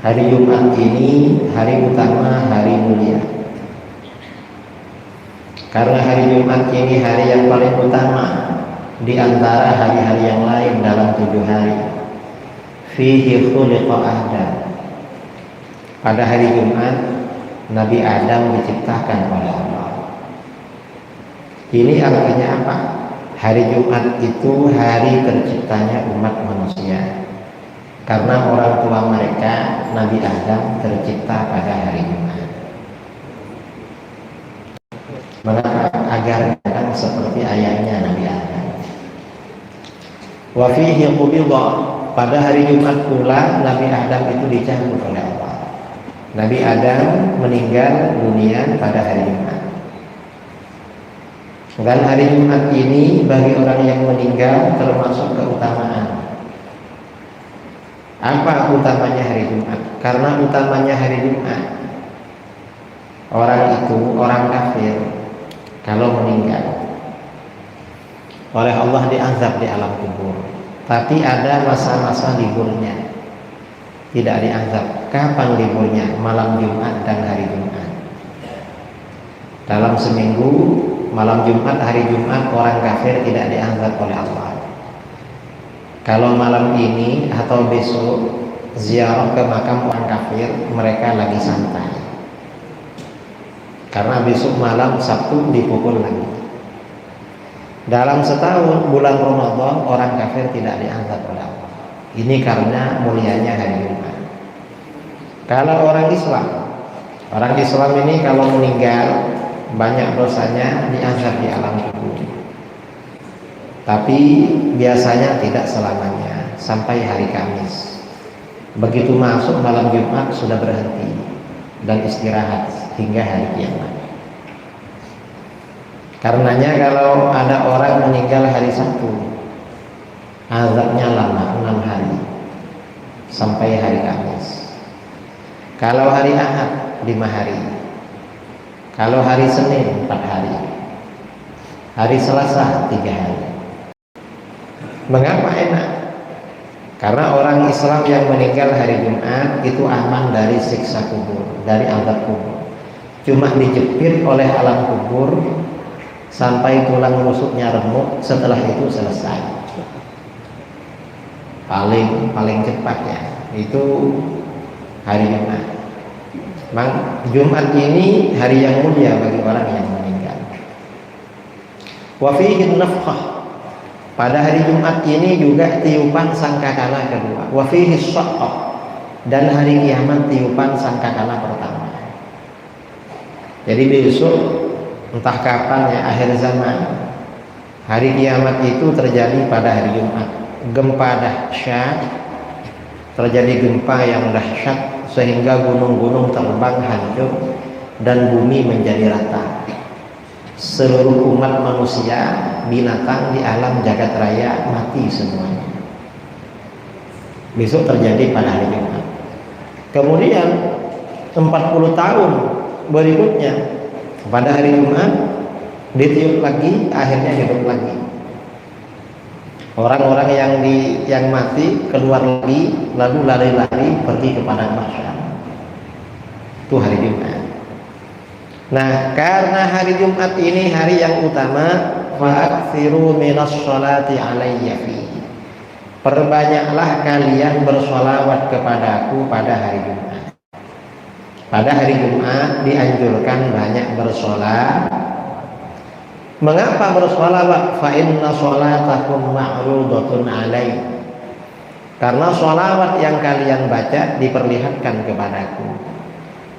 Hari Jumat ini hari utama, hari mulia. Karena hari Jumat ini hari yang paling utama di antara hari-hari yang lain dalam 7 hari. Fihi khuliqa Adam. Pada hari Jumat Nabi Adam diciptakan oleh Allah. Ini artinya apa? Hari Jumat itu hari terciptanya umat manusia. Karena orang tua mereka Nabi Adam tercipta pada hari Jumat. Mengapa? Agar kadang seperti ayahnya Nabi Adam. Wa fihi qubida. Pada hari Jumat pula Nabi Adam itu dicabut oleh Allah. Nabi Adam meninggal dunia pada hari Jumat. Dan hari Jumat ini bagi orang yang meninggal termasuk keutamaan. Apa utamanya hari Jumat? Karena utamanya hari Jumat, orang itu, orang kafir, kalau meninggal oleh Allah diazab di alam kubur. Tapi ada masa-masa liburnya, tidak diazab. Kapan liburnya? Malam Jumat dan hari Jumat. Dalam seminggu, malam Jumat, hari Jumat, orang kafir tidak diazab oleh Allah. Kalau malam ini atau besok ziarah ke makam orang kafir, mereka lagi santai. Karena besok malam Sabtu dipukul lagi. Dalam setahun bulan Ramadan orang kafir tidak diangkat oleh Allah. Ini karena mulianya hari Jumat. Kalau orang Islam ini kalau meninggal banyak dosanya diangkat di alam kubur. Tapi biasanya tidak selamanya, sampai hari Kamis. Begitu masuk malam Jumat sudah berhenti dan istirahat hingga hari kiamat. Karenanya kalau ada orang meninggal hari Sabtu, azabnya lama 6 hari sampai hari Kamis. Kalau hari Ahad 5 hari. Kalau hari Senin 4 hari. Hari Selasa 3 hari. Mengapa enak? Karena orang Islam yang meninggal hari Jumat itu aman dari siksa kubur, dari azab kubur. Cuma dijepit oleh alam kubur sampai tulang rusuknya remuk, setelah itu selesai. Paling cepatnya itu hari Jumat. Jumat ini hari yang mulia bagi orang yang meninggal. Wa fihi nafkhah. Pada hari Jumat ini juga tiupan sangkakala kedua. Wa fihi shaqqah. Dan hari kiamat tiupan sangkakala pertama. Jadi besok entah kapan ya akhir zaman, hari kiamat itu terjadi pada hari Jumat. Gempa dahsyat, terjadi gempa yang dahsyat sehingga gunung-gunung terbang hancur dan bumi menjadi rata. Seluruh umat manusia, binatang di alam jagat raya mati semuanya. Besok terjadi pada hari Jumat. Kemudian 40 tahun berikutnya pada hari Jumat ditiup lagi, akhirnya hidup lagi. Orang-orang yang mati keluar lagi, lalu lari-lari pergi kepada mahsyar. Itu hari Jumat. Nah, karena hari Jumat ini hari yang utama, fa'akthiru minas sholati alayya fi. Perbanyaklah kalian bersolawat kepadaku pada hari Jumat. Pada hari Jumat dianjurkan banyak bersolat. Mengapa bersolawat? Fa inna sholatakum ma'rudatun alai. Karena sholawat yang kalian baca diperlihatkan kepadaku.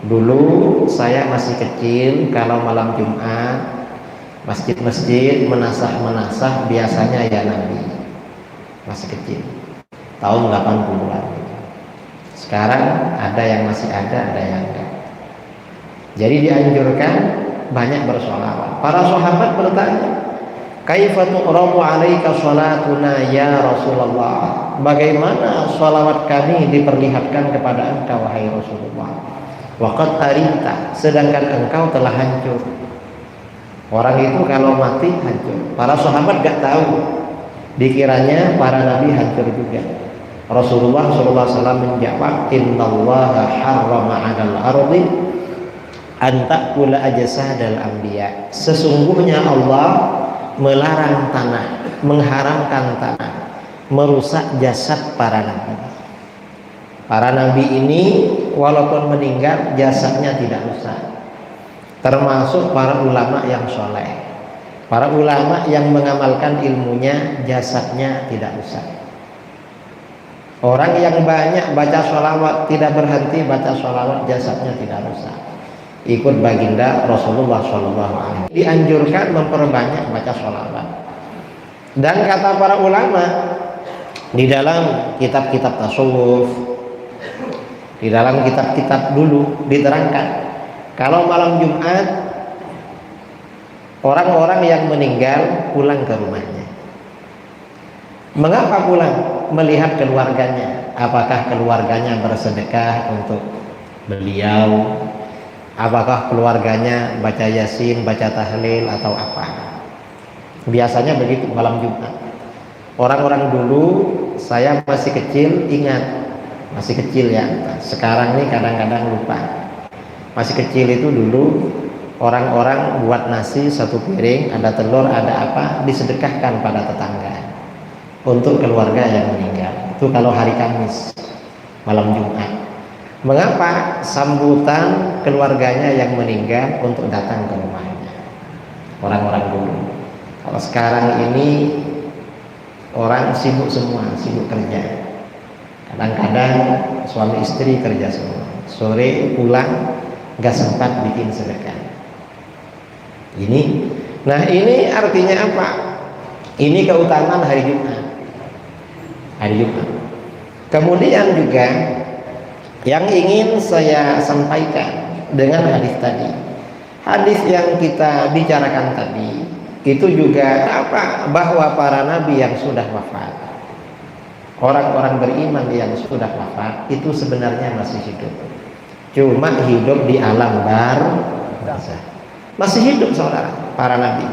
Dulu saya masih kecil, kalau malam Jumat masjid-masjid menasah biasanya ya Nabi. Masih kecil, tahun 80-an. Sekarang ada yang masih ada yang enggak. Jadi dianjurkan banyak bersolawat. Para sahabat bertanya, kaifa tu'radu 'alaika salatuna ya Rasulullah? Bagaimana salawat kami diperlihatkan kepada engkau wahai Rasulullah? Waqad arita, sedangkan engkau telah hancur. Orang itu kalau mati hancur. Para sahabat gak tahu, dikiranya para nabi hancur juga. Rasulullah SAW menjawab, innallaha harrama 'alal ardi an ta'kula ajsadal anbiya. Sesungguhnya Allah melarang tanah, mengharamkan tanah merusak jasad para nabi. Para nabi ini walaupun meninggal jasadnya tidak rusak. Termasuk para ulama yang soleh, para ulama yang mengamalkan ilmunya, jasadnya tidak rusak. Orang yang banyak baca sholawat, tidak berhenti baca sholawat, jasadnya tidak rusak. Ikut baginda Rasulullah SAW. Dianjurkan memperbanyak baca sholawat. Dan kata para ulama di dalam kitab-kitab tasawuf, di dalam kitab-kitab dulu diterangkan, kalau malam Jumat orang-orang yang meninggal pulang ke rumahnya. Mengapa pulang? Melihat keluarganya. Apakah keluarganya bersedekah untuk beliau? Apakah keluarganya baca yasin, baca tahlil atau apa? Biasanya begitu malam Jumat. Orang-orang dulu, saya masih kecil, ingat, masih kecil ya. Sekarang nih kadang-kadang lupa. Masih kecil itu dulu orang-orang buat nasi satu piring, ada telur, ada apa, disedekahkan pada tetangga untuk keluarga yang meninggal. Itu kalau hari Kamis, malam Jumat. Mengapa? Sambutan keluarganya yang meninggal untuk datang ke rumahnya. Orang-orang dulu. Kalau sekarang ini orang sibuk semua, sibuk kerja. Kadang-kadang suami istri kerja semua. Sore pulang gak sempat bikin sedekah. Nah ini artinya apa? Ini keutamaan hari Jumat. Hari Jumat. Kemudian juga yang ingin saya sampaikan dengan hadis tadi, hadis yang kita bicarakan tadi, itu juga apa? Bahwa para nabi yang sudah wafat, orang-orang beriman yang sudah wafat itu sebenarnya masih hidup. Cuma hidup di alam barzakh. Masih hidup saudara, para nabi.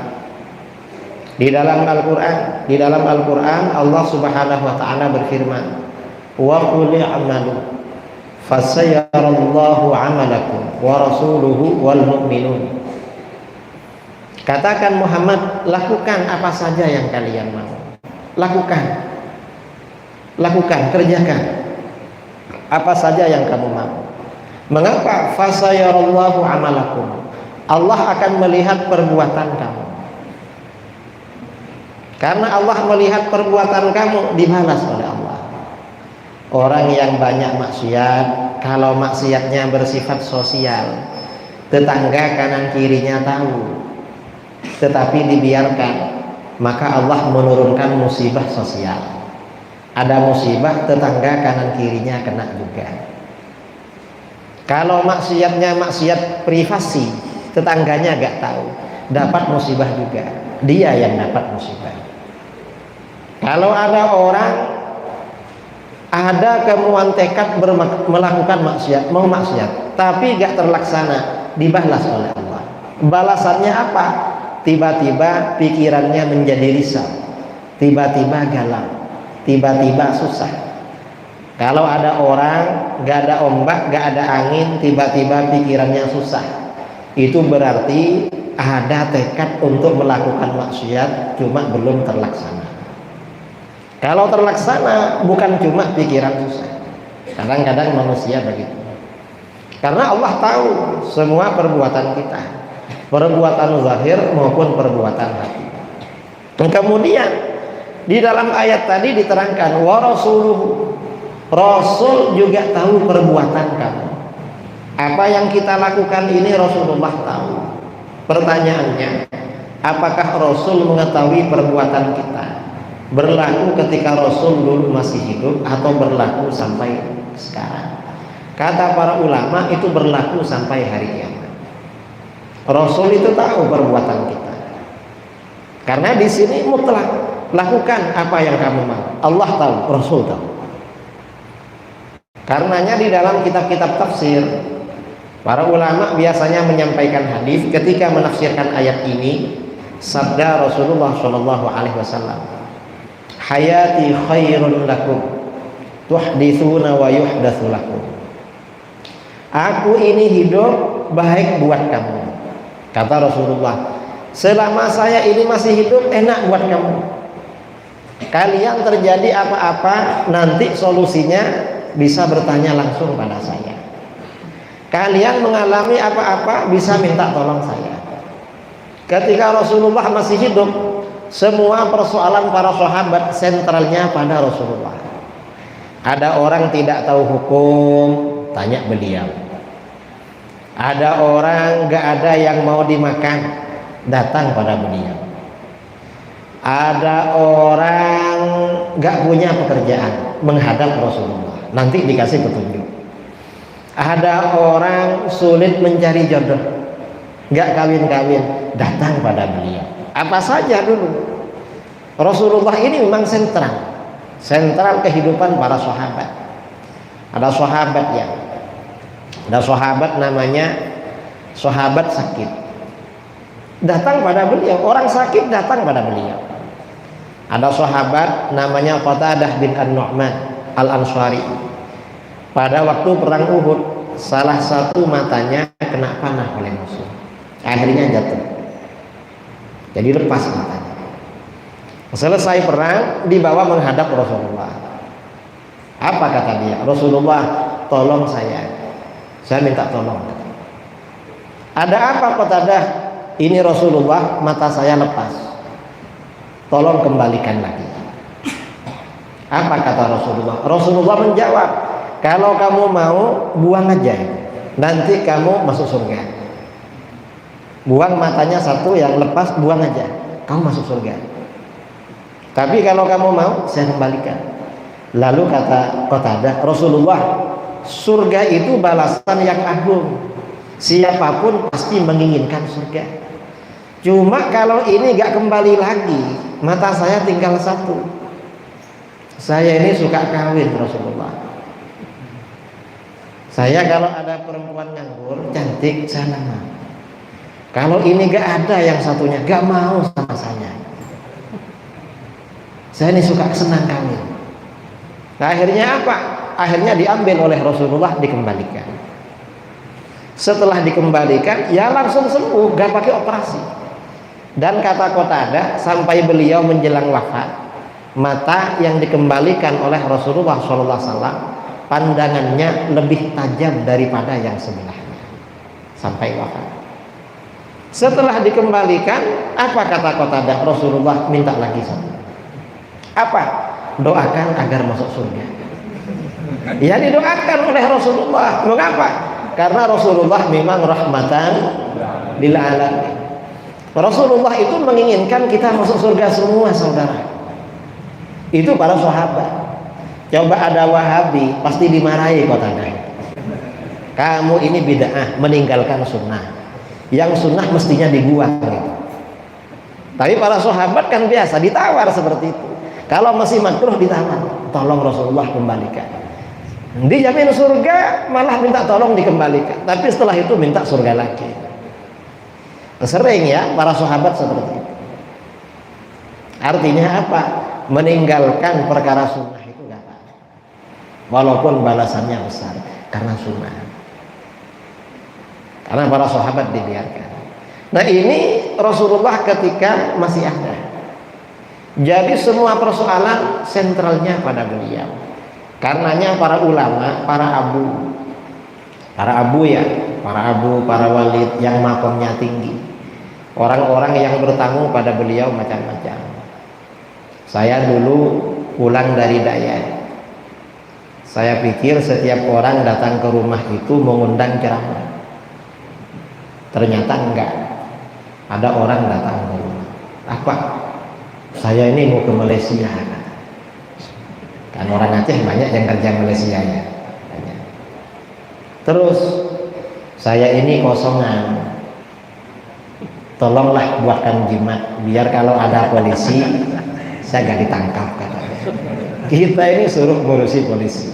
Di dalam Al-Qur'an Allah Subhanahu wa taala berfirman, "Wa qul i'malu fasayarallahu 'amalakum wa rasuluhu wal mu'minun." Katakan Muhammad, lakukan apa saja yang kalian mau. Lakukan, kerjakan apa saja yang kamu mau. Mengapa? Fasayarallahu 'amalakum. Allah akan melihat perbuatan kamu. Karena Allah melihat perbuatan kamu, dibalas oleh Allah. Orang yang banyak maksiat, kalau maksiatnya bersifat sosial, tetangga kanan kirinya tahu, tetapi dibiarkan, maka Allah menurunkan musibah sosial. Ada musibah, tetangga kanan kirinya kena juga. Kalau maksiatnya maksiat privasi, tetangganya gak tahu, dapat musibah juga, dia yang dapat musibah. Kalau ada orang ada kemauan tekad melakukan maksiat, mau maksiat, tapi gak terlaksana, dibalas oleh Allah. Balasannya apa? Tiba-tiba pikirannya menjadi risau, tiba-tiba galau, tiba-tiba susah. Kalau ada orang gak ada ombak, gak ada angin, tiba-tiba pikirannya susah, itu berarti ada tekad untuk melakukan maksiat, cuma belum terlaksana. Kalau terlaksana, bukan cuma pikiran susah. Kadang-kadang manusia begitu. Karena Allah tahu semua perbuatan kita, perbuatan zahir maupun perbuatan hati. Dan kemudian di dalam ayat tadi diterangkan, wa rasuluhu, Rasul juga tahu perbuatan kamu. Apa yang kita lakukan ini Rasulullah tahu. Pertanyaannya, apakah Rasul mengetahui perbuatan kita? Berlaku ketika Rasul dulu masih hidup atau berlaku sampai sekarang? Kata para ulama, itu berlaku sampai hari kiamat. Rasul itu tahu perbuatan kita. Karena di sini mutlak, lakukan apa yang kamu mau. Allah tahu, Rasul tahu. Karenanya di dalam kitab-kitab tafsir, para ulama biasanya menyampaikan hadis ketika menafsirkan ayat ini. Sabda Rasulullah SAW, hayati khairun lakum tuhditsuna wa yuhdatsu lakum. Aku ini hidup baik buat kamu, kata Rasulullah. Selama saya ini masih hidup enak buat kamu. Kalian terjadi apa-apa nanti solusinya bisa bertanya langsung pada saya. Kalian mengalami apa-apa bisa minta tolong saya. Ketika Rasulullah masih hidup, semua persoalan para sahabat sentralnya pada Rasulullah. Ada orang tidak tahu hukum, tanya beliau. Ada orang gak ada yang mau dimakan, datang pada beliau. Ada orang gak punya pekerjaan, menghadap Rasulullah, nanti dikasih petunjuk. Ada orang sulit mencari jodoh, gak kawin-kawin, datang pada beliau. Apa saja dulu. Rasulullah ini memang sentral kehidupan para sahabat. Ada sahabat namanya sahabat sakit, datang pada beliau. Orang sakit datang pada beliau. Ada sahabat namanya Qatadah bin An-Nu'man Al-Ansari. Pada waktu perang Uhud, salah satu matanya kena panah oleh musuh, akhirnya jatuh, jadi lepas matanya. Selesai perang, dibawa menghadap Rasulullah. Apa kata dia? Rasulullah, tolong saya minta tolong. Ada apa Qatadah? Ini Rasulullah, mata saya lepas, tolong kembalikan lagi. Apa kata Rasulullah? Rasulullah menjawab, kalau kamu mau buang aja, nanti kamu masuk surga. Buang matanya satu yang lepas, buang aja, kamu masuk surga. Tapi kalau kamu mau, saya kembalikan. Lalu kata Qatadah, Rasulullah, surga itu balasan yang agung. Siapapun pasti menginginkan surga. Cuma kalau ini gak kembali lagi, mata saya tinggal satu. Saya ini suka kawin Rasulullah. Saya kalau ada perempuan nganggur, cantik, saya mau. Kalau ini gak ada yang satunya, gak mau sama saya. Saya ini suka senang kawin. Nah, akhirnya apa? Akhirnya diambil oleh Rasulullah, dikembalikan. Setelah dikembalikan, ya langsung sembuh, gak pakai operasi. Dan kata Qatadah, sampai beliau menjelang wafat, mata yang dikembalikan oleh Rasulullah SAW, pandangannya lebih tajam daripada yang sebelahnya sampai wafat. Setelah dikembalikan, apa kata Qatadah? Rasulullah minta lagi satu. Apa? Doakan agar masuk surga. Ya, didoakan oleh Rasulullah. Mengapa? Karena Rasulullah memang rahmatan lil alamin. Rasulullah itu menginginkan kita masuk surga semua, saudara. Itu para sahabat. Coba ada Wahabi, pasti dimarahi Qatadah. Kamu ini bid'ah, meninggalkan sunnah. Yang sunnah mestinya dibuang gitu. Tapi para sahabat kan biasa ditawar seperti itu. Kalau masih makruh ditawar, tolong Rasulullah kembalikan. Dijamin surga, malah minta tolong dikembalikan. Tapi setelah itu minta surga lagi. Sering ya para sahabat seperti itu. Artinya apa? Meninggalkan perkara sunnah itu gak apa-apa, walaupun balasannya besar, karena sunnah. Karena para sahabat dibiarkan. Nah, ini Rasulullah ketika masih ada. Jadi semua persoalan sentralnya pada beliau. Karenanya para ulama, para abu, para walid yang makomnya tinggi, orang-orang yang bertamu pada beliau macam-macam. Saya dulu pulang dari Dayak, saya pikir setiap orang datang ke rumah itu mengundang ceramah. Ternyata enggak. Ada orang datang ke rumah. Apa? Saya ini mau ke Malaysia. Kan orang Aceh banyak yang kerja Malaysia ya. Banyak. Terus saya ini kosongan. Tolonglah buatkan jimat biar kalau ada polisi saya gak ditangkap, katanya. Kita ini suruh ngurusi polisi.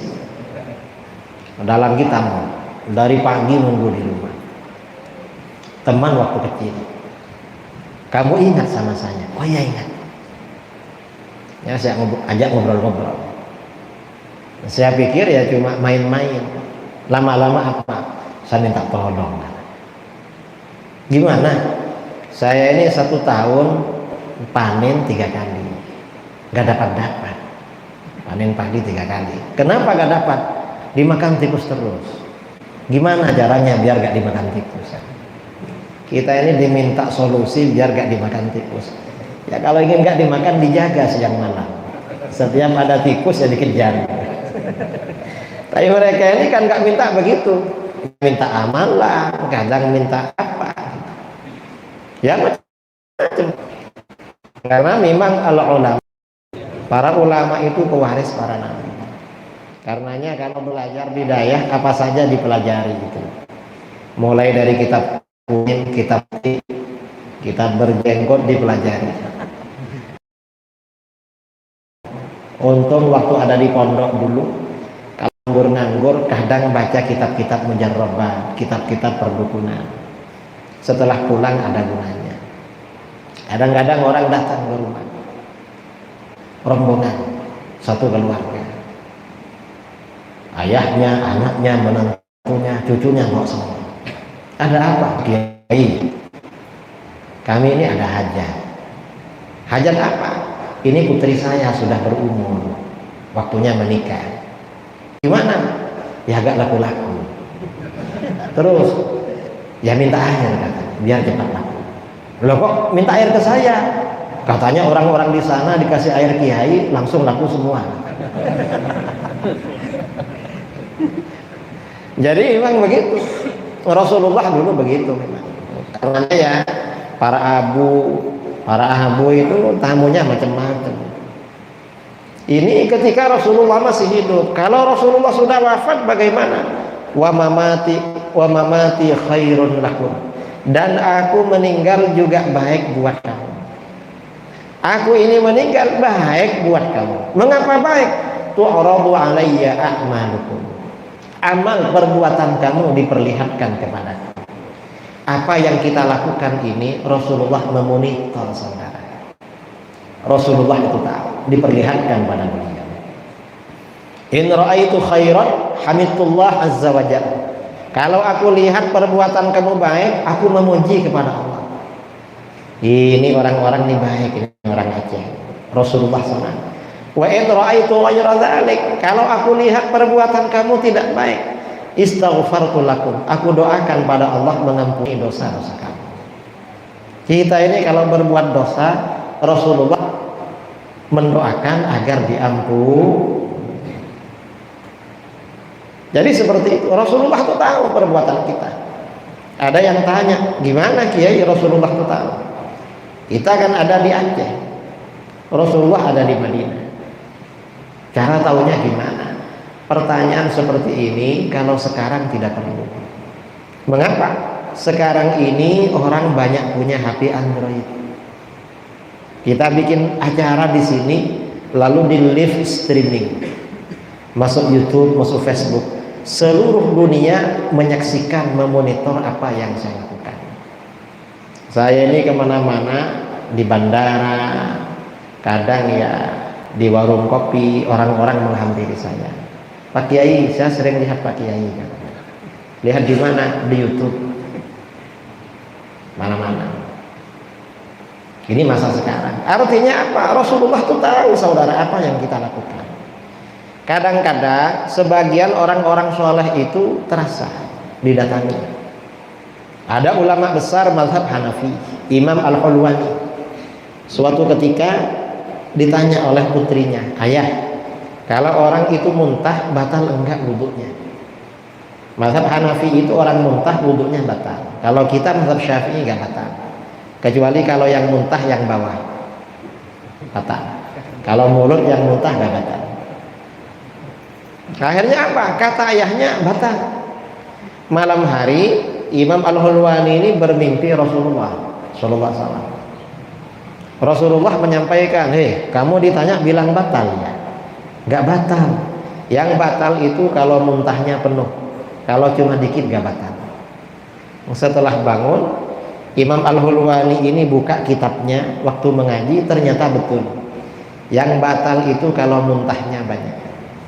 Dalam kita mau dari pagi nunggu di rumah. Teman waktu kecil, kamu ingat sama saya? Oh iya ingat. Ya, saya ajak ngobrol-ngobrol. Saya pikir ya cuma main-main. Lama-lama apa? Saya minta tolong. Gimana? Saya ini 1 tahun panen 3 kali, nggak dapat. Panen padi 3 kali. Kenapa nggak dapat? Dimakan tikus terus. Gimana caranya biar nggak dimakan tikus? Kita ini diminta solusi biar nggak dimakan tikus. Ya kalau ingin nggak dimakan, dijaga siang malam. Setiap ada tikus ya dikejar. Tapi mereka ini kan nggak minta begitu, minta amalan, kadang minta apa, ya macam-macam. Karena memang ulama, para ulama itu pewaris para nabi. Karenanya kalau belajar bidayah apa saja dipelajari gitu. Mulai dari kitab kuning, kitab berjenggot dipelajari. Untung waktu ada di pondok dulu, nganggur kadang baca kitab-kitab mujarrabah, kitab-kitab perdukunan. Setelah pulang ada gunanya. Kadang-kadang orang datang ke rumah, rombongan, satu keluarga, ayahnya, anaknya, menantunya, cucunya bawa semua. Ada apa? Kiai, kami ini ada hajat. Hajat apa? Ini putri saya sudah berumur, waktunya menikah. Gimana? Ya agak laku-laku. Terus ya minta air kata, biar cepat laku. Loh kok minta air ke saya? Katanya orang-orang di sana dikasih air kiai langsung laku semua. Jadi memang begitu. Rasulullah dulu begitu memang. Karena ya para abu itu tamunya macam-macam. Ini ketika Rasulullah masih hidup. Kalau Rasulullah sudah wafat bagaimana? Wa mamati khairun lakum. Dan aku meninggal juga baik buat kamu. Aku ini meninggal baik buat kamu. Mengapa baik? Tu'radu alayya a'malukum. Amal perbuatan kamu diperlihatkan kepadaku. Apa yang kita lakukan ini Rasulullah memonitor, saudara. Rasulullah itu tahu, diperlihatkan pada beliau. In ra'aitu khairan hamidullah azza wa jalla. Kalau aku lihat perbuatan kamu baik, aku memuji kepada Allah. Ini orang-orang ini baik, ini orang Aceh. Rasulullah SAW. Wa in ra'aitu ghayra dzalik. Kalau aku lihat perbuatan kamu tidak baik, istaghfartu lakum. Aku doakan pada Allah mengampuni dosa-dosa kamu. Kita ini kalau berbuat dosa, Rasulullah mendoakan agar diampuni. Jadi seperti itu. Rasulullah itu tahu perbuatan kita. Ada yang tanya, gimana Kiai Rasulullah itu tahu? Kita kan ada di Aceh, Rasulullah ada di Madinah. Cara tahunya gimana? Pertanyaan seperti ini kalau sekarang tidak perlu. Mengapa? Sekarang ini orang banyak punya HP Android. Kita bikin acara di sini, lalu di live streaming, masuk YouTube, masuk Facebook, seluruh dunia menyaksikan, memonitor apa yang saya lakukan. Saya ini kemana-mana, di bandara, kadang ya di warung kopi, orang-orang menghampiri saya. Pak Kiai, saya sering lihat Pak Kiai. Lihat di mana? Di YouTube. Mana-mana. Ini masa sekarang. Artinya apa? Rasulullah itu tahu, saudara, apa yang kita lakukan. Kadang-kadang sebagian orang-orang soleh itu terasa didatangi. Ada ulama besar mazhab Hanafi, Imam Al-Hulwani. Suatu ketika ditanya oleh putrinya, ayah, kalau orang itu muntah batal enggak wudhunya? Mazhab Hanafi itu orang muntah wudhunya batal. Kalau kita mazhab Syafi'i enggak batal, kecuali kalau yang muntah yang bawah batal. Kalau mulut yang muntah enggak batal. Akhirnya apa? Kata ayahnya batal. Malam hari Imam Al-Hulwani ini bermimpi Rasulullah Sallallahu Alaihi Wasallam. Rasulullah menyampaikan, hei, kamu ditanya bilang batal ya? Gak batal. Yang batal itu kalau muntahnya penuh. Kalau cuma dikit gak batal. Setelah bangun, Imam Al-Hulwani ini buka kitabnya waktu mengaji, ternyata betul. Yang batal itu kalau muntahnya banyak.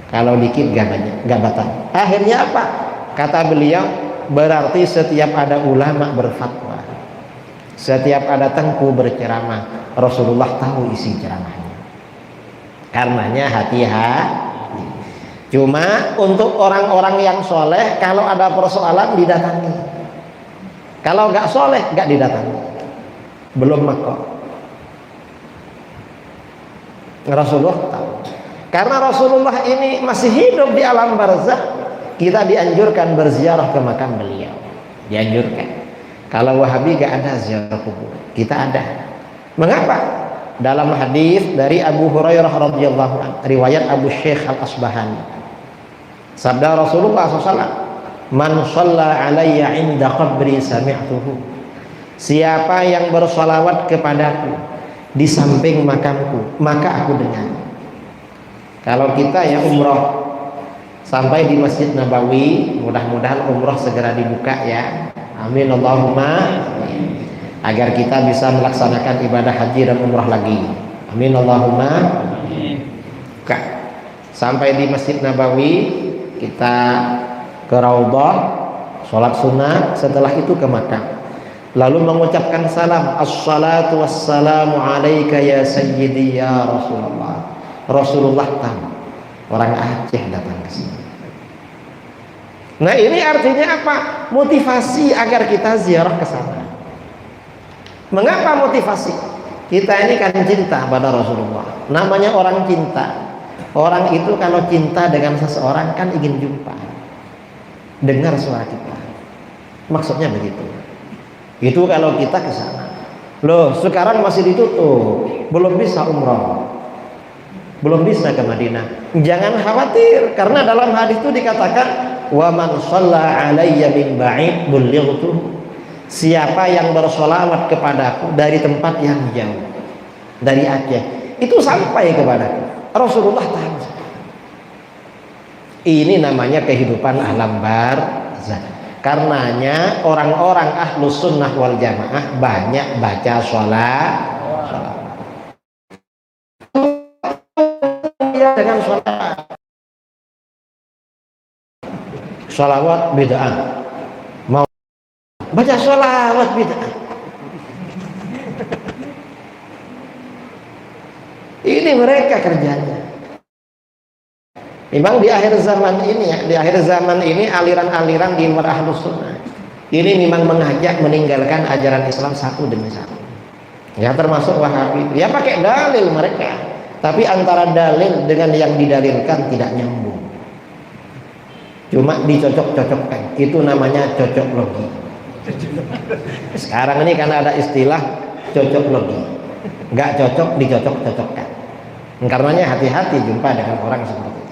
Kalau dikit gak banyak, gak batal. Akhirnya apa? Kata beliau, berarti setiap ada ulama berfatwa, setiap ada tengku berceramah, Rasulullah tahu isi ceramahnya. Karenanya hati-hati. Cuma untuk orang-orang yang soleh, kalau ada persoalan didatangi. Kalau gak soleh, gak didatangi. Belum makok. Rasulullah tahu. Karena Rasulullah ini masih hidup di alam barzakh, kita dianjurkan berziarah ke makam beliau. Dianjurkan. Kalau Wahabi gak ada ziarah kubur, kita ada. Mengapa? Dalam hadis dari Abu Hurairah radhiyallahu anhu, riwayat Abu Syekh Al-Asbahani, sabda Rasulullah SAW, man shalla alayya inda qabri sami'tuhu, siapa yang bersolawat kepadaku di samping makamku, maka aku dengar. Kalau kita ya umroh sampai di Masjid Nabawi, mudah-mudahan umroh segera dibuka ya, amin Allahumma, agar kita bisa melaksanakan ibadah haji dan umroh lagi, amin Allahumma. Buka. Sampai di Masjid Nabawi, kita ke Raudhah, sholat sunat, setelah itu ke makam, lalu mengucapkan salam, assalatu wassalamu alaika ya sayyidi ya Rasulullah. Rasulullah tahu orang Aceh datang ke sini. Nah, ini artinya apa? Motivasi agar kita ziarah ke sana. Mengapa motivasi? Kita ini kan cinta pada Rasulullah. Namanya orang cinta. Orang itu kalau cinta dengan seseorang kan ingin jumpa, dengar suara kita. Maksudnya begitu. Itu kalau kita ke sana. Loh, sekarang masih ditutup, belum bisa umrah, belum bisa ke Madinah. Jangan khawatir, karena dalam hadis itu dikatakan, wa man shalla alayya min ba'id bullightu, siapa yang bersolawat kepadaku dari tempat yang jauh, dari Aceh, itu sampai kepadaku. Rasulullah tahu. Ini namanya kehidupan alam barzakh. Karenanya orang-orang ahlus sunnah wal jamaah banyak baca sholat dengan sholawat bid'ah, mau baca sholawat bid'ah. Ini mereka kerjanya. Memang di akhir zaman ini ya, di akhir zaman ini aliran-aliran di luar ahlus sunnah ini memang mengajak meninggalkan ajaran Islam satu demi satu. Ya termasuk Wahabi. Ya pakai dalil mereka, tapi antara dalil dengan yang didalilkan tidak nyambung. Cuma dicocok-cocokkan. Itu namanya cocok logi. Sekarang ini karena ada istilah cocok logi, nggak cocok dicocok-cocokkan. Karenanya hati-hati jumpa dengan orang seperti itu.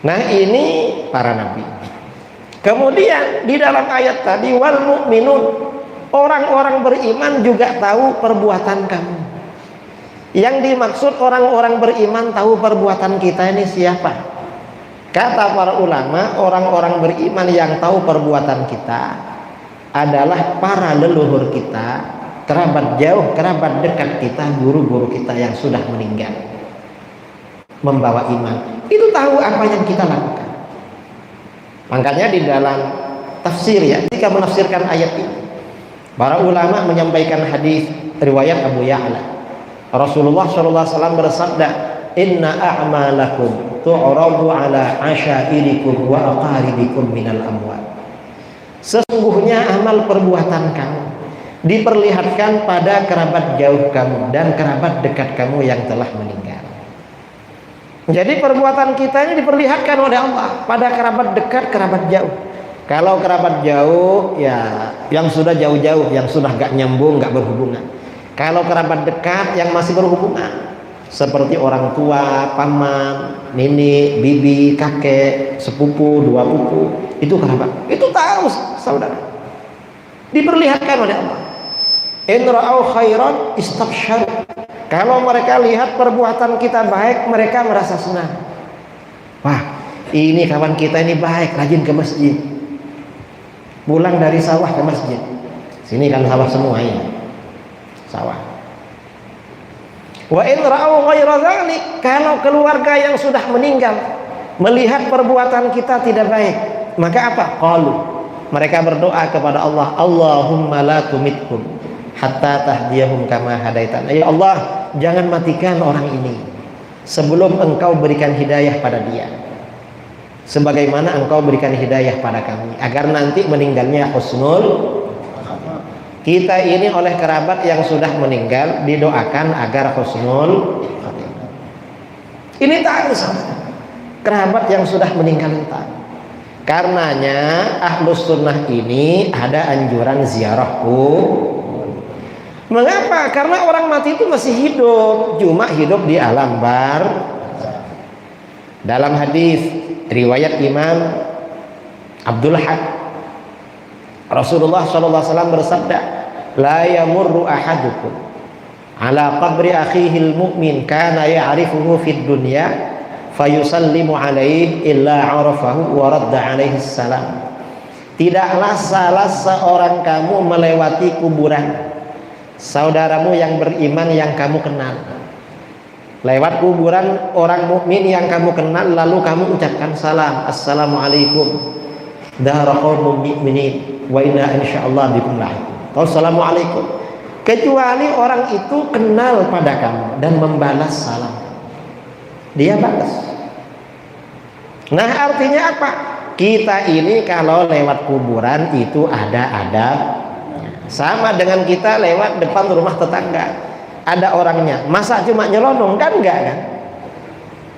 Nah, ini para nabi. Kemudian di dalam ayat tadi, wal mu'minun, orang-orang beriman juga tahu perbuatan kamu. Yang dimaksud orang-orang beriman tahu perbuatan kita ini siapa? Kata para ulama, orang-orang beriman yang tahu perbuatan kita adalah para leluhur kita, kerabat jauh, kerabat dekat kita, guru-guru kita yang sudah meninggal, membawa iman. Itu tahu apa yang kita lakukan. Makanya di dalam tafsir ya, ketika menafsirkan ayat ini, para ulama menyampaikan hadis riwayat Abu Ya'la. Rasulullah SAW bersabda, inna a'malakum tu'radu ala asyairikum wa aqaribikum minal amwal. Sesungguhnya amal perbuatan kamu diperlihatkan pada kerabat jauh kamu dan kerabat dekat kamu yang telah meninggal. Jadi perbuatan kita ini diperlihatkan oleh Allah pada kerabat dekat, kerabat jauh. Kalau kerabat jauh ya yang sudah jauh-jauh, yang sudah gak nyambung, gak berhubungan. Kalau kerabat dekat yang masih berhubungan, seperti orang tua, paman, nenek, bibi, kakek, sepupu, dua pupu, itu kerabat. Itu tahu saudara. Diperlihatkan oleh Allah. In ra'au khairan istabsyaru. Kalau mereka lihat perbuatan kita baik, mereka merasa senang. Wah, ini kawan kita ini baik, rajin ke masjid. Pulang dari sawah ke masjid. Sini kan sawah semua ini. Sawah. Wa in ra'au ghaira dzalik, kalau keluarga yang sudah meninggal melihat perbuatan kita tidak baik, maka apa? Qalu, mereka berdoa kepada Allah, Allahumma la tumitkum hatta tahdiyahum kama hadaitan. Ya Allah, jangan matikan orang ini sebelum engkau berikan hidayah pada dia, sebagaimana engkau berikan hidayah pada kami, agar nanti meninggalnya husnul. Kita ini oleh kerabat yang sudah meninggal didoakan agar husnul. Ini tahu sama kerabat yang sudah meninggal tahu. Karenanya Ahlus Sunnah ini ada anjuran ziarah kubur. Mengapa? Karena orang mati itu masih hidup, cuma hidup di alam barzakh. Dalam hadis riwayat Imam Abdul Haq, Rasulullah SAW bersabda, la yamurru ahadukum ala qabri akhihil mu'min kana ya'rifuhu fid dunya fayusallimu alaihi illa arafahu wa radda alaihi salam. Tidaklah salah seorang kamu melewati kuburan saudaramu yang beriman yang kamu kenal, lewat kuburan orang mukmin yang kamu kenal, lalu kamu ucapkan salam, assalamualaikum dara qaumul mu'minin wa inna insyaallah bikum lahiqun. Assalamualaikum, kecuali orang itu kenal pada kamu dan membalas salam, dia balas. Nah, artinya apa? Kita ini kalau lewat kuburan itu ada adab. Sama dengan kita lewat depan rumah tetangga, ada orangnya, masa cuma nyelonong? Kan enggak kan?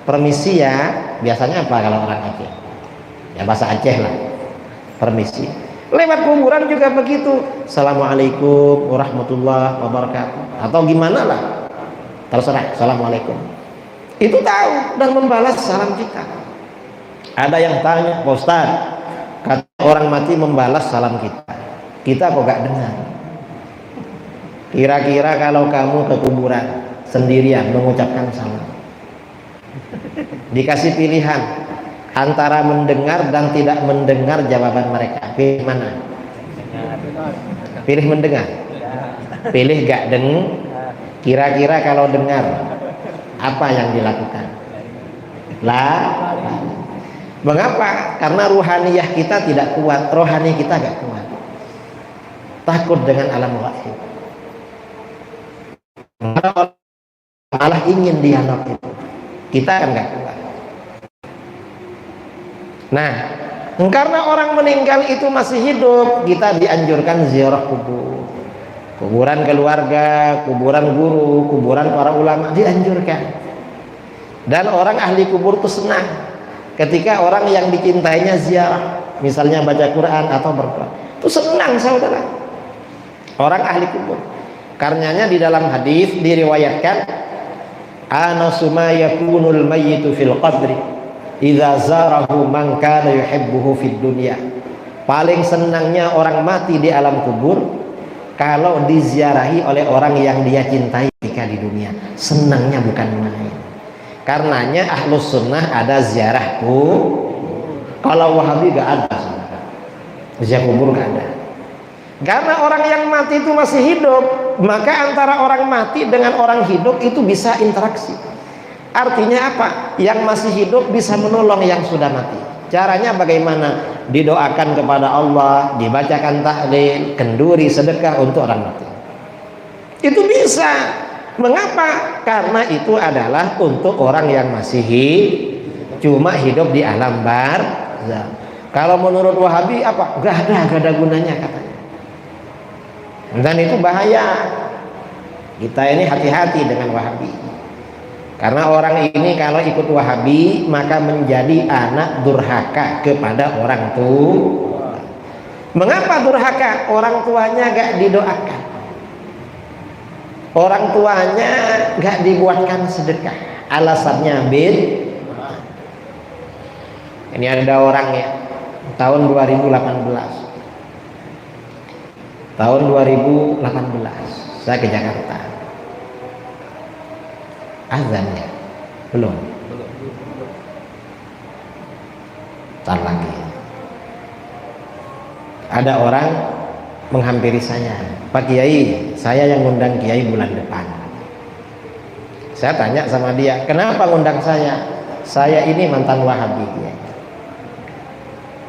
Permisi ya, biasanya apa kalau orang Aceh? Ya bahasa Aceh lah, permisi. Lewat kuburan juga begitu, assalamualaikum warahmatullahi wabarakatuh, atau gimana lah, terserah, assalamualaikum. Itu tahu dan membalas salam kita. Ada yang tanya, Pak Ustaz, kata orang mati membalas salam kita kok gak dengar. Kira-kira kalau kamu ke kuburan sendirian mengucapkan salam, dikasih pilihan antara mendengar dan tidak mendengar jawaban mereka, pilih mana? Pilih mendengar? Pilih gak dengar? Kira-kira kalau dengar apa yang dilakukan? Lah, mengapa? Karena ruhaniyah kita tidak kuat, rohani kita gak kuat, takut dengan alam gaib. Malah ingin dialog itu, kita kan gak kuat. Nah, karena orang meninggal itu masih hidup, kita dianjurkan ziarah kubur, kuburan keluarga, kuburan guru, kuburan para ulama dianjurkan. Dan orang ahli kubur itu senang ketika orang yang dicintainya ziarah, misalnya baca Quran atau berdoa, itu senang saudara, orang ahli kubur. Karenanya di dalam hadis diriwayatkan, ana suma yakunul mayyitu fil qabri idza zarahu man kana yuhibbuhu fid dunya. Paling senangnya orang mati di alam kubur kalau diziarahi oleh orang yang dia cintai ketika di dunia. Senangnya bukan main. Karenanya Ahlus Sunnah ada ziarah kubur. Kalau Wahabi gak ada, ziarah kubur gak ada. Karena orang yang mati itu masih hidup, maka antara orang mati dengan orang hidup itu bisa interaksi. Artinya apa? Yang masih hidup bisa menolong yang sudah mati. Caranya bagaimana? Didoakan kepada Allah, dibacakan tahlil, kenduri, sedekah untuk orang mati. Itu bisa. Mengapa? Karena itu adalah untuk orang yang masih cuma hidup di alam barzakh. Kalau menurut Wahabi apa? Gak ada gunanya katanya. Dan itu bahaya. Kita ini hati-hati dengan Wahabi. Karena orang ini kalau ikut Wahabi maka menjadi anak durhaka kepada orang tua. Mengapa durhaka? Orang tuanya gak didoakan, orang tuanya gak dibuatkan sedekah. Alasannya ini ada orang ya, tahun 2018 saya ke Jakarta. Azannya belum. Ntar lagi. Ada orang menghampiri saya, Pak Kiai, saya yang ngundang Kiai bulan depan. Saya tanya sama dia, kenapa ngundang saya? saya ini mantan Wahabi ya.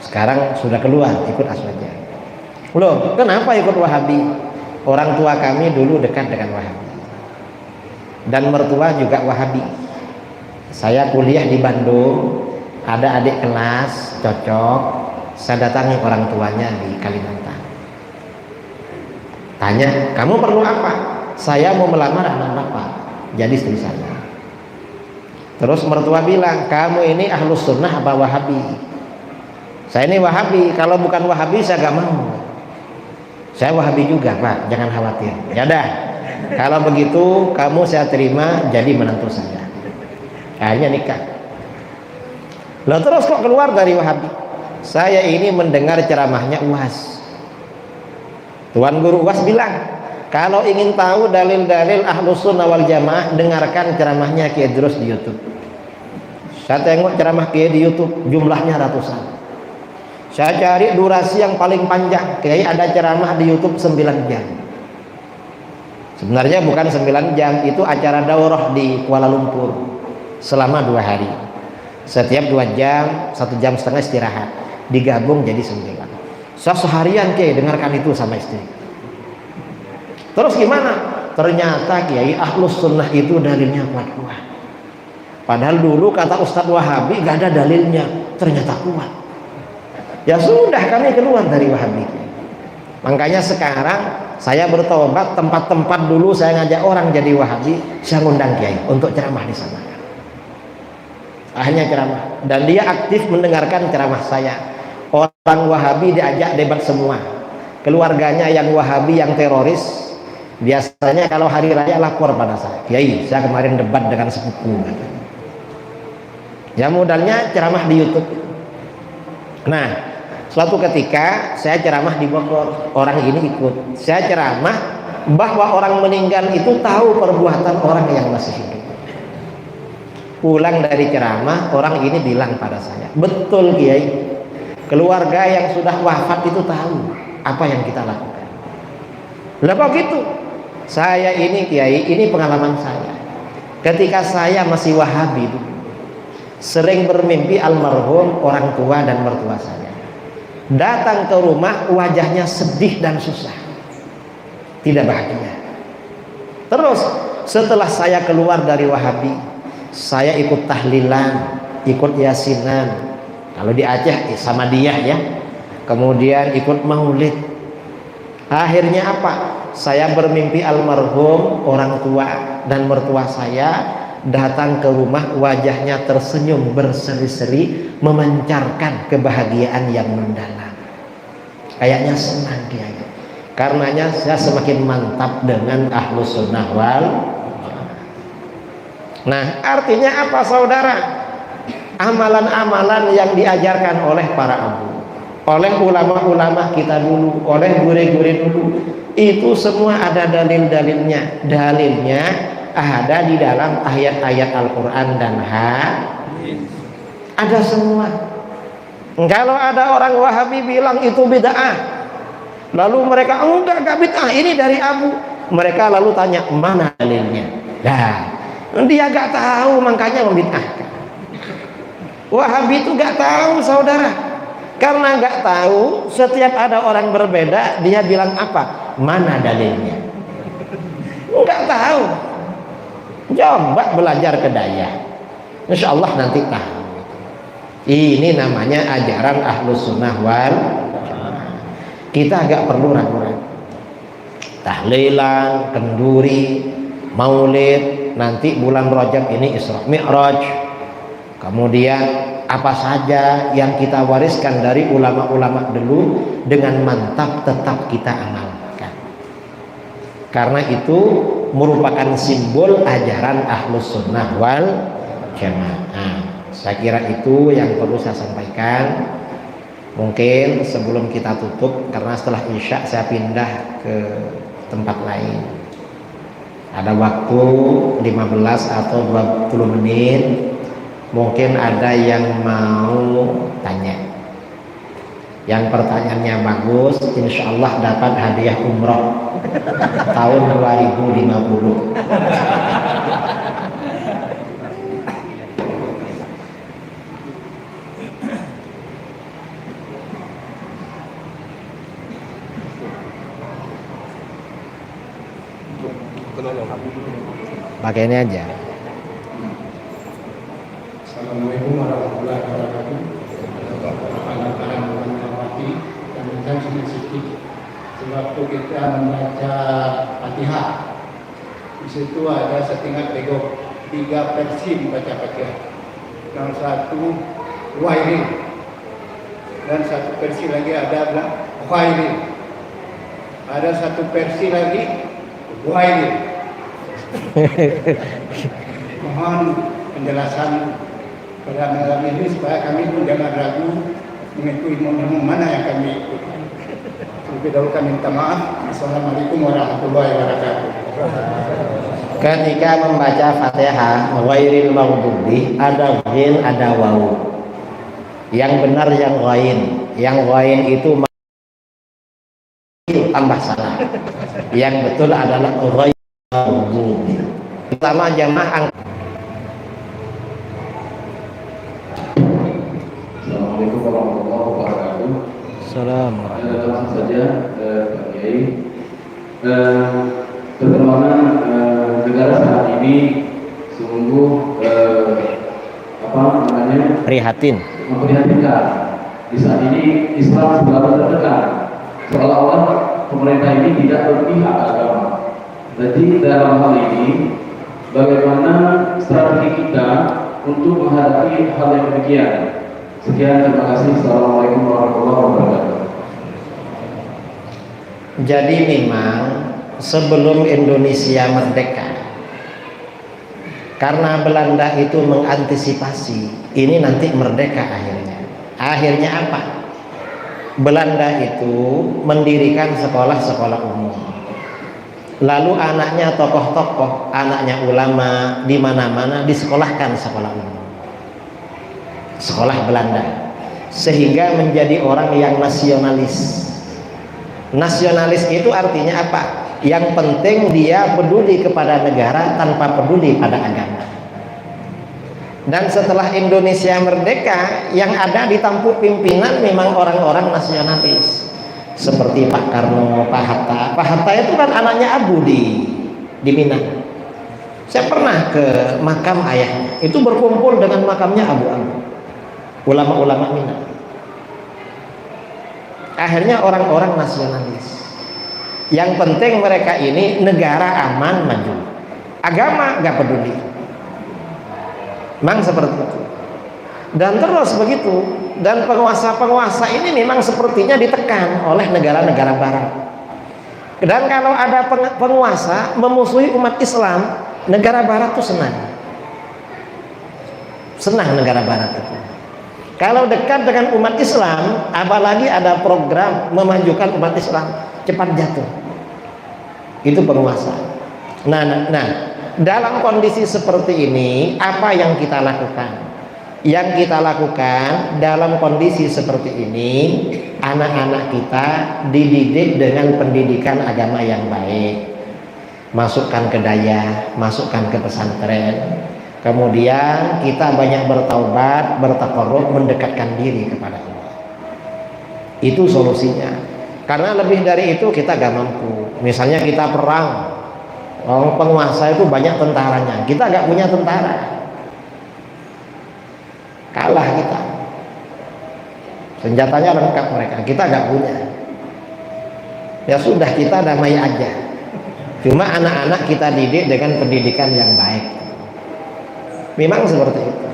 Sekarang sudah keluar ikut Aswaja. Loh, kenapa ikut Wahabi? Orang tua kami dulu dekat dengan Wahabi dan mertua juga Wahabi. Saya kuliah di Bandung, ada adik kelas cocok, saya datangi orang tuanya di Kalimantan. Tanya, kamu perlu apa? Saya mau melamar anak bapak jadi istri saya. Terus mertua bilang, kamu ini ahlus sunnah apa Wahabi? Saya ini Wahabi, kalau bukan Wahabi saya gak mau. Saya Wahabi juga Pak, jangan khawatir. Ya dah, kalau begitu kamu saya terima jadi menantu saya. Akhirnya nikah. Lalu terus kok keluar dari Wahabi? Saya ini mendengar ceramahnya UAS. Tuan Guru UAS bilang, kalau ingin tahu dalil-dalil Ahlus Sunnah wal Jamaah, dengarkan ceramahnya Kiai Idrus di YouTube. Saya tengok ceramah Kiai di YouTube, jumlahnya ratusan. Saya cari durasi yang paling panjang. Kiai ada ceramah di YouTube 9 jam. Sebenarnya bukan 9 jam, itu acara daurah di Kuala Lumpur selama 2 hari. Setiap 2 jam, 1 jam setengah istirahat, digabung jadi 9. Saya seharian Kiai dengarkan itu sama istri. Terus gimana? Ternyata Kiai Ahlus Sunnah itu dalilnya kuat-kuat. Padahal dulu kata Ustadz Wahabi gak ada dalilnya, ternyata kuat. Ya sudah, kami keluar dari Wahabi. Makanya sekarang saya bertobat, tempat-tempat dulu saya ngajak orang jadi Wahabi, saya ngundang Kiai untuk ceramah di sana. Akhirnya ceramah, dan dia aktif mendengarkan ceramah saya. Orang Wahabi diajak debat semua. Keluarganya yang Wahabi, yang teroris, biasanya kalau hari raya lapor pada saya, Kiai, saya kemarin debat dengan sepupu. Ya modalnya ceramah di YouTube. Nah, suatu ketika saya ceramah di Bogor, orang ini ikut. Saya ceramah bahwa orang meninggal itu tahu perbuatan orang yang masih hidup. Pulang dari ceramah, orang ini bilang pada saya, betul Kiai, keluarga yang sudah wafat itu tahu apa yang kita lakukan. Lah kok gitu? Saya ini Kiai, ini pengalaman saya. Ketika saya masih Wahabi, sering bermimpi almarhum orang tua dan mertua saya. Datang ke rumah, wajahnya sedih dan susah, tidak bahagia. Terus setelah saya keluar dari Wahabi, saya ikut tahlilan, ikut yasinan. Kalau di Aceh sama dia ya. Kemudian ikut maulid. Akhirnya apa? Saya bermimpi almarhum orang tua dan mertua saya datang ke rumah, wajahnya tersenyum berseri-seri, memancarkan kebahagiaan yang mendalam. Kayaknya senang dia. Karenanya saya semakin mantap dengan Ahlus Sunnah wal. Nah, artinya apa saudara? Amalan-amalan yang diajarkan oleh para abu, oleh ulama-ulama kita dulu, oleh guru-guru dulu, itu semua ada dalil-dalilnya. Dalilnya ada di dalam ayat-ayat Al-Quran dan hadis. Ada semua. Kalau ada orang Wahabi bilang itu bid'ah, lalu mereka enggak bid'ah, ini dari abu, mereka lalu tanya mana dalilnya. Nah, dia gak tahu, makanya membid'ahkan. Wahabi itu gak tahu saudara. Karena gak tahu, setiap ada orang berbeda, dia bilang apa? Mana dalilnya? Gak tahu. Coba belajar ke Daya, insya Allah nanti tahu. Ini namanya ajaran Ahlus Sunnah wal Jamaah. Kita agak perlu ragu-ragu. Tahlilan, kenduri, maulid, nanti bulan Rajab ini Isra Mi'raj. Kemudian apa saja yang kita wariskan dari ulama-ulama dulu, dengan mantap tetap kita amalkan. Karena itu merupakan simbol ajaran Ahlus Sunnah wal Jamaah. Saya kira itu yang perlu saya sampaikan. Mungkin sebelum kita tutup, karena setelah Isya saya pindah ke tempat lain, ada waktu 15 atau 20 menit. Mungkin ada yang mau tanya. Yang pertanyaannya bagus, insya Allah dapat hadiah umroh tahun 2050. Pakai ini aja. Assalamualaikum warahmatullahi wabarakatuh. Anak-anak menghormati dan menjadi sedikit sewaktu kita membaca Fatihah. Di situ ada setengah tegok 3 versi membaca Fatihah. Yang satu Wairi dan satu versi lagi ada Wairi. Ada satu versi lagi Wairi. Mohon penjelasan pada malam ini supaya kami pun jangan ragu mengikuti imam mana yang kami ikuti. Terlebih dahulu kami minta maaf. Assalamualaikum warahmatullahi wabarakatuh. Ketika membaca Fatihah, ghairil maghdubi, ada ghain, ada wawu. Yang benar yang ghain. Yang ghain itu tambah salah. Yang betul adalah ghairil maghdubi. Pertama jamaah. Assalamualaikum warahmatullahi wabarakatuh. Assalamualaikum. Langsung saja Pak Kiai. Bagaimana negara saat ini sungguh prihatin, memprihatinkan. Di saat ini Islam selalu tertekan, seolah-olah pemerintah ini tidak berpihak agama. Jadi dalam hal ini, bagaimana strategi kita untuk menghadapi hal yang demikian? Sekian, terima kasih. Assalamualaikum warahmatullahi wabarakatuh. Jadi memang sebelum Indonesia merdeka, karena Belanda itu mengantisipasi ini nanti merdeka akhirnya apa? Belanda itu mendirikan sekolah-sekolah umum, lalu anaknya tokoh-tokoh, anaknya ulama di mana-mana disekolahkan sekolah umum, sekolah Belanda, sehingga menjadi orang yang nasionalis. Nasionalis itu artinya apa? Yang penting dia peduli kepada negara tanpa peduli pada agama. Dan setelah Indonesia merdeka, yang ada di tampuk pimpinan memang orang-orang nasionalis, seperti Pak Karno, Pak Hatta. Pak Hatta itu kan anaknya Abu di Minang. Saya pernah ke makam ayahnya, itu berkumpul dengan makamnya Abu, ulama-ulama Minang. Akhirnya orang-orang nasionalis. Yang penting mereka ini negara aman maju, agama gak peduli. Memang seperti itu. Dan terus begitu. Dan penguasa-penguasa ini memang sepertinya ditekan oleh negara-negara barat. Dan kalau ada penguasa memusuhi umat Islam, negara barat itu senang. Senang negara barat itu. Kalau dekat dengan umat Islam, apalagi ada program memajukan umat Islam, cepat jatuh. Itu penguasa. Nah, dalam kondisi seperti ini, apa yang kita lakukan? Yang kita lakukan dalam kondisi seperti ini, anak-anak kita dididik dengan pendidikan agama yang baik. Masukkan ke daya, masukkan ke pesantren. Kemudian kita banyak bertaubat, bertaqarrub, mendekatkan diri kepada Allah. Itu solusinya. Karena lebih dari itu kita gak mampu. Misalnya kita perang, orang penguasa itu banyak tentaranya, kita gak punya tentara, kalah kita. Senjatanya lengkap mereka, kita gak punya. Ya sudah, kita damai aja. Cuma anak-anak kita didik dengan pendidikan yang baik. Memang seperti itu.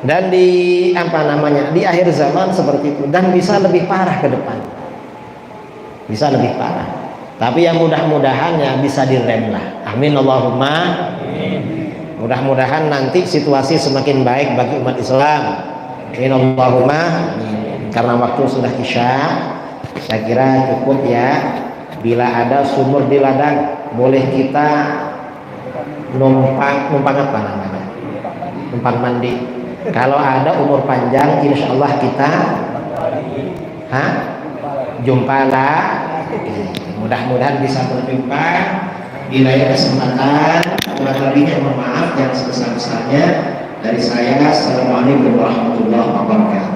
Dan di akhir zaman seperti itu, dan bisa lebih parah ke depan. Bisa lebih parah. Tapi yang mudah-mudahan ya bisa direm lah. Amin Allahumma. Mudah-mudahan nanti situasi semakin baik bagi umat Islam. Amin Allahumma. Karena waktu sudah Isya, saya kira cukup ya. Bila ada sumur di ladang, boleh kita numpang apa namanya? Numpang mandi. Kalau ada umur panjang, insya Allah kita jumpa lah. Mudah-mudahan bisa berjumpa di lain kesempatan. Kurang lebihnya mohon maaf yang sebesar-besarnya dari saya. Assalamualaikum warahmatullahi wabarakatuh.